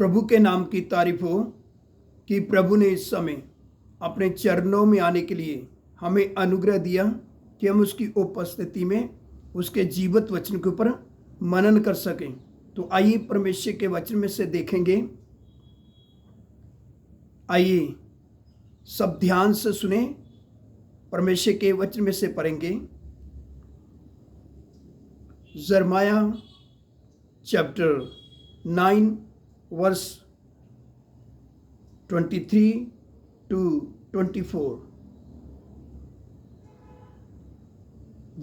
प्रभु के नाम की तारीफ हो कि प्रभु ने इस समय अपने चरणों में आने के लिए हमें अनुग्रह दिया कि हम उसकी उपस्थिति में उसके जीवित वचन के ऊपर मनन कर सकें। तो आइए परमेश्वर के वचन में से देखेंगे। आइए सब ध्यान से सुने, परमेश्वर के वचन में से पढ़ेंगे। यिर्मयाह चैप्टर 9 वर्स 23 to 24।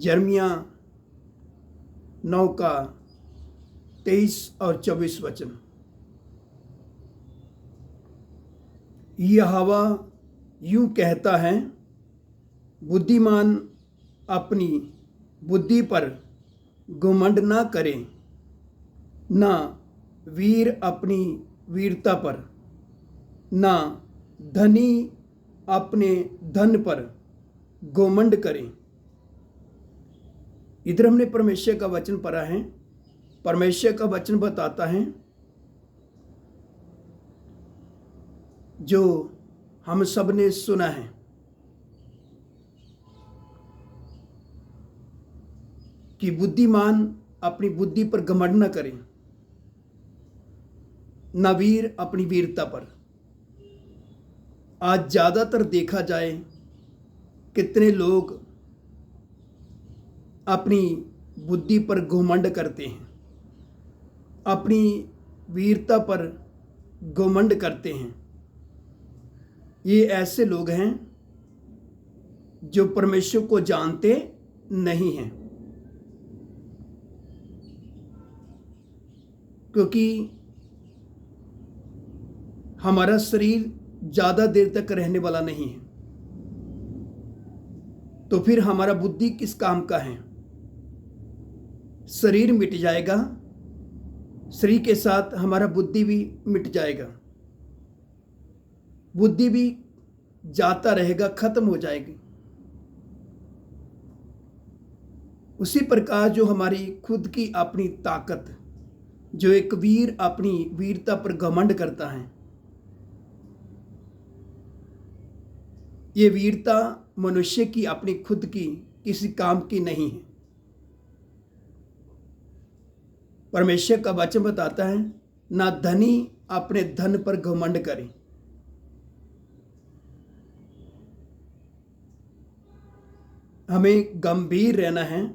यिर्मयाह 9 का 23 और 24 वचन। यहोवा यूं कहता है, बुद्धिमान अपनी बुद्धि पर घमंड ना करे, ना वीर अपनी वीरता पर, ना धनी अपने धन पर घमंड करे। इधर हमने परमेश्वर का वचन पढ़ा है। परमेश्वर का वचन बताता है जो हम सब ने सुना है कि बुद्धिमान अपनी बुद्धि पर घमंड न करे, न वीर अपनी वीरता पर। आज ज़्यादातर देखा जाए कितने लोग अपनी बुद्धि पर घमंड करते हैं, अपनी वीरता पर घमंड करते हैं। ये ऐसे लोग हैं जो परमेश्वर को जानते नहीं हैं, क्योंकि हमारा शरीर ज़्यादा देर तक रहने वाला नहीं है। तो फिर हमारा बुद्धि किस काम का है? शरीर मिट जाएगा, शरीर के साथ हमारा बुद्धि भी मिट जाएगा, बुद्धि भी जाता रहेगा, खत्म हो जाएगी। उसी प्रकार जो हमारी खुद की अपनी ताकत, जो एक वीर अपनी वीरता पर घमंड करता है, ये वीरता मनुष्य की अपनी खुद की किसी काम की नहीं है। परमेश्वर का वचन बताता है, ना धनी अपने धन पर घमंड करे। हमें गंभीर रहना है।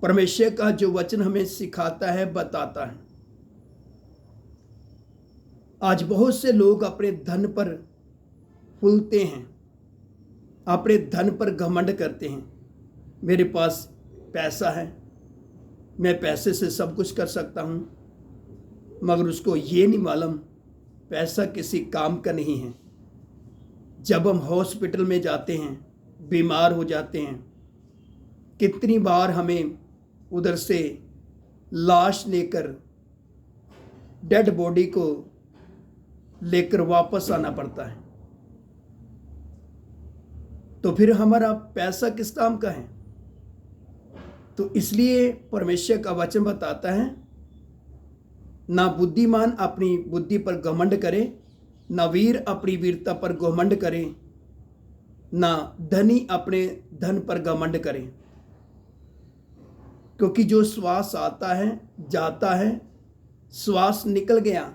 परमेश्वर का जो वचन हमें सिखाता है, बताता है। आज बहुत से लोग अपने धन पर फूलते हैं, अपने धन पर घमंड करते हैं। मेरे पास पैसा है, मैं पैसे से सब कुछ कर सकता हूँ, मगर उसको ये नहीं मालूम पैसा किसी काम का नहीं है। जब हम हॉस्पिटल में जाते हैं, बीमार हो जाते हैं, कितनी बार हमें उधर से लाश लेकर, डेड बॉडी को लेकर वापस आना पड़ता है। तो फिर हमारा पैसा किस काम का है? तो इसलिए परमेश्वर का वचन बताता है, ना बुद्धिमान अपनी बुद्धि पर घमंड करे, ना वीर अपनी वीरता पर घमंड करे, ना धनी अपने धन पर घमंड करे। क्योंकि जो श्वास आता है, जाता है, श्वास निकल गया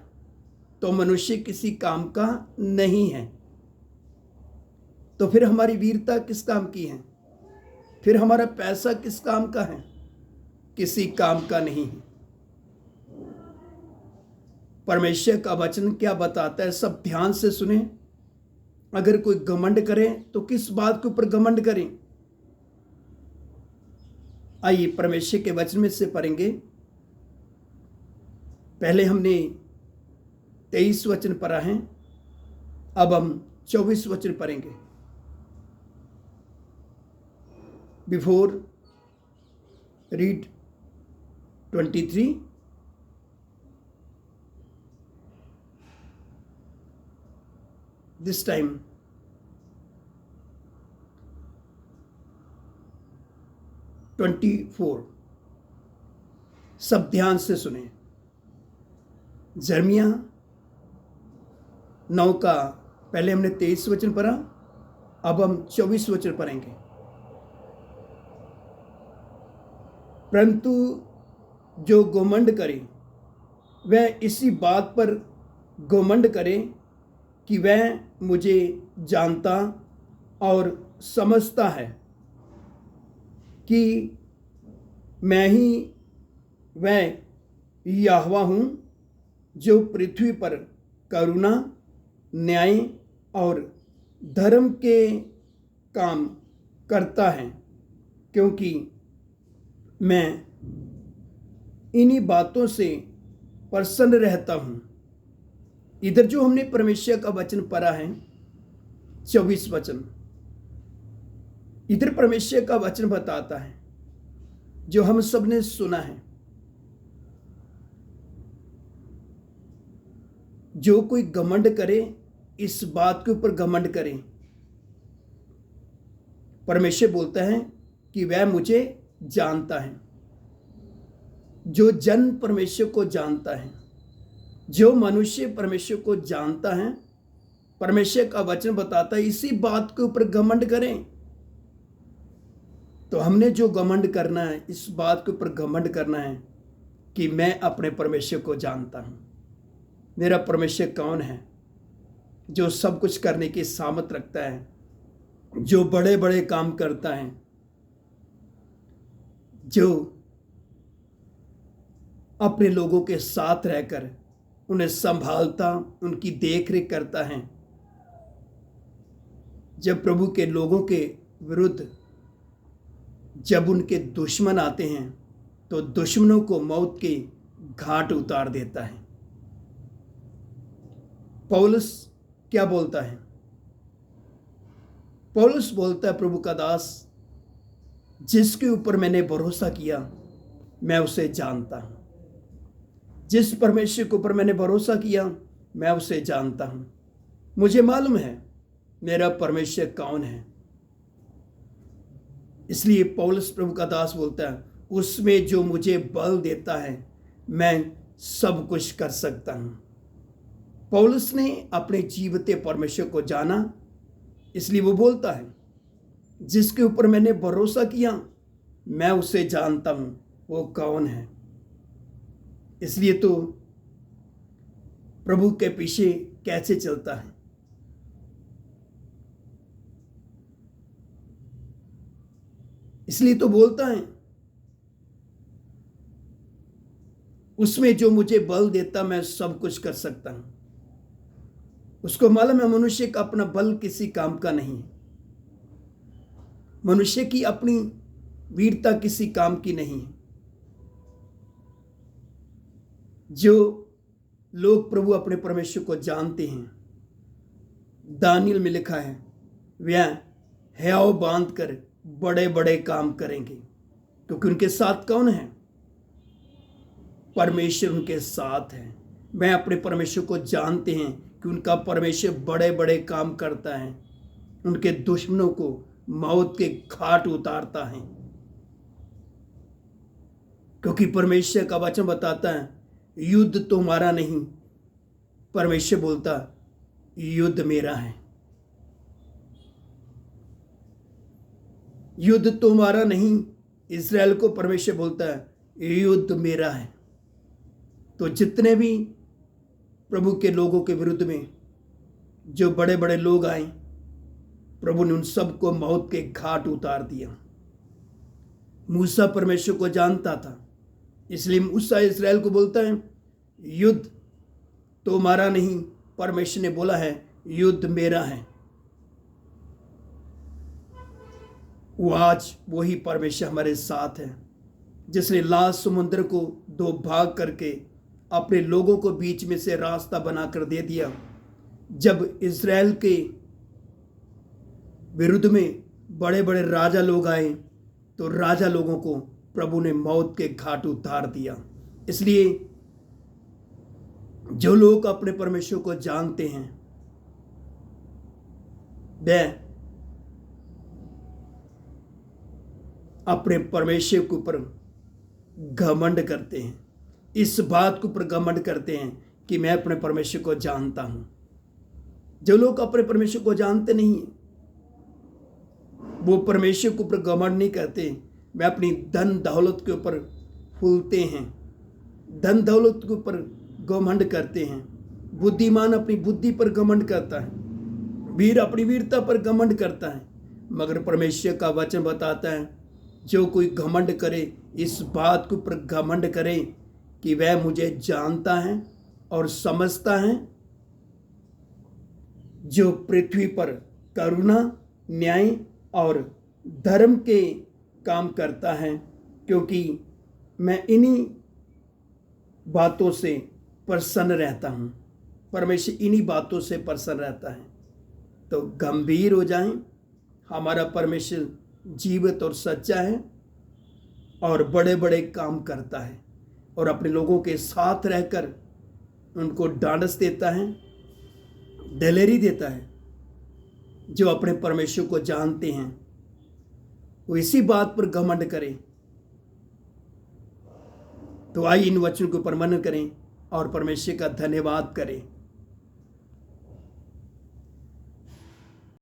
तो मनुष्य किसी काम का नहीं है। तो फिर हमारी वीरता किस काम की है? फिर हमारा पैसा किस काम का है? किसी काम का नहीं है। परमेश्वर का वचन क्या बताता है, सब ध्यान से सुने। अगर कोई घमंड करे तो किस बात के ऊपर घमंड करें? आइए परमेश्वर के वचन में से पढ़ेंगे। पहले हमने 23 वचन पढ़ा है, अब हम 24 वचन पढ़ेंगे। Before read 23, this time 24। सब ध्यान से सुने। यिर्मयाह 9 का पहले हमने 23 वचन पढ़ा, अब हम 24 वचन पढ़ेंगे। परंतु जो घमंड करे वह इसी बात पर घमंड करे कि वह मुझे जानता और समझता है कि मैं ही वह यहोवा हूँ जो पृथ्वी पर करुणा, न्याय और धर्म के काम करता है, क्योंकि मैं इन्हीं बातों से प्रसन्न रहता हूँ। इधर जो हमने परमेश्वर का वचन पढ़ा है 24 वचन, इधर परमेश्वर का वचन बताता है जो हम सब ने सुना है, जो कोई घमंड करे इस बात के ऊपर घमंड करे। परमेश्वर बोलता है कि वह मुझे जानता है। जो जन परमेश्वर को जानता है, जो मनुष्य परमेश्वर को जानता है, परमेश्वर का वचन बताता है इसी बात के ऊपर घमंड करें। तो हमने जो घमंड करना है, इस बात के ऊपर घमंड करना है कि मैं अपने परमेश्वर को जानता हूं। मेरा परमेश्वर कौन है? जो सब कुछ करने की सामर्थ रखता है, जो बड़े बड़े काम करता है, जो अपने लोगों के साथ रहकर उन्हें संभालता, उनकी देखरेख करता है। जब प्रभु के लोगों के विरुद्ध जब उनके दुश्मन आते हैं तो दुश्मनों को मौत के घाट उतार देता है। पौलुस क्या बोलता है? पौलुस बोलता है, प्रभु का दास जिसके ऊपर मैंने भरोसा किया मैं उसे जानता हूं। जिस परमेश्वर के ऊपर मैंने भरोसा किया मैं उसे जानता हूं। मुझे मालूम है मेरा परमेश्वर कौन है। इसलिए पौलुस प्रभु का दास बोलता है, उसमें जो मुझे बल देता है मैं सब कुछ कर सकता हूं। पौलुस ने अपने जीवते परमेश्वर को जाना, इसलिए वो बोलता है जिसके ऊपर मैंने भरोसा किया मैं उसे जानता हूं, वो कौन है। इसलिए तो प्रभु के पीछे कैसे चलता है? इसलिए तो बोलता है उसमें जो मुझे बल देता मैं सब कुछ कर सकता हूं। उसको मालूम है मनुष्य का अपना बल किसी काम का नहीं है। मनुष्य की अपनी वीरता किसी काम की नहीं है। जो लोग प्रभु अपने परमेश्वर को जानते हैं, दानियल में लिखा है, वह हयाव बांध कर बड़े बड़े काम करेंगे, क्योंकि उनके साथ कौन है? परमेश्वर उनके साथ है। वह अपने परमेश्वर को जानते हैं कि उनका परमेश्वर बड़े बड़े काम करता है, उनके दुश्मनों को मौत के घाट उतारता है। क्योंकि परमेश्वर का वचन बताता है युद्ध तुम्हारा नहीं, परमेश्वर बोलता युद्ध मेरा है। युद्ध तुम्हारा नहीं, इस्राएल को परमेश्वर बोलता है युद्ध मेरा है। तो जितने भी प्रभु के लोगों के विरुद्ध में जो बड़े बड़े लोग आए, प्रभु ने उन सबको मौत के घाट उतार दिया। मूसा परमेश्वर को जानता था, इसलिए मूसा इस्राएल को बोलता है युद्ध तुम्हारा नहीं, परमेश्वर ने बोला है युद्ध मेरा है। वो आज वही परमेश्वर हमारे साथ है, जिसने लाल समुद्र को दो भाग करके अपने लोगों को बीच में से रास्ता बनाकर दे दिया। जब इस्राएल के विरुद्ध में बड़े बड़े राजा लोग आए तो राजा लोगों को प्रभु ने मौत के घाट उतार दिया। इसलिए जो लोग अपने परमेश्वर को जानते हैं वे अपने परमेश्वर के ऊपर घमंड करते हैं, इस बात के ऊपर घमंड करते हैं कि मैं अपने परमेश्वर को जानता हूं। जो लोग अपने परमेश्वर को जानते नहीं हैं, वो परमेश्वर के ऊपर घमंड नहीं करते, वे अपनी धन दौलत के ऊपर फूलते हैं, धन दौलत के ऊपर घमंड करते हैं। बुद्धिमान अपनी बुद्धि पर घमंड करता है, वीर अपनी वीरता पर घमंड करता है। मगर परमेश्वर का वचन बताता है, जो कोई घमंड करे, इस बात के ऊपर घमंड करे कि वह मुझे जानता है और समझता है, जो पृथ्वी पर करुणा, न्याय और धर्म के काम करता है, क्योंकि मैं इन्हीं बातों से प्रसन्न रहता हूँ। परमेश्वर इन्हीं बातों से प्रसन्न रहता है। तो गंभीर हो जाएं, हमारा परमेश्वर जीवित और सच्चा है और बड़े बड़े काम करता है और अपने लोगों के साथ रहकर उनको ढांढस देता है, दिलेरी देता है। जो अपने परमेश्वर को जानते हैं वो इसी बात पर घमंड करें। तो आइए इन वचनों को ऊपर मनन करें और परमेश्वर का धन्यवाद करें।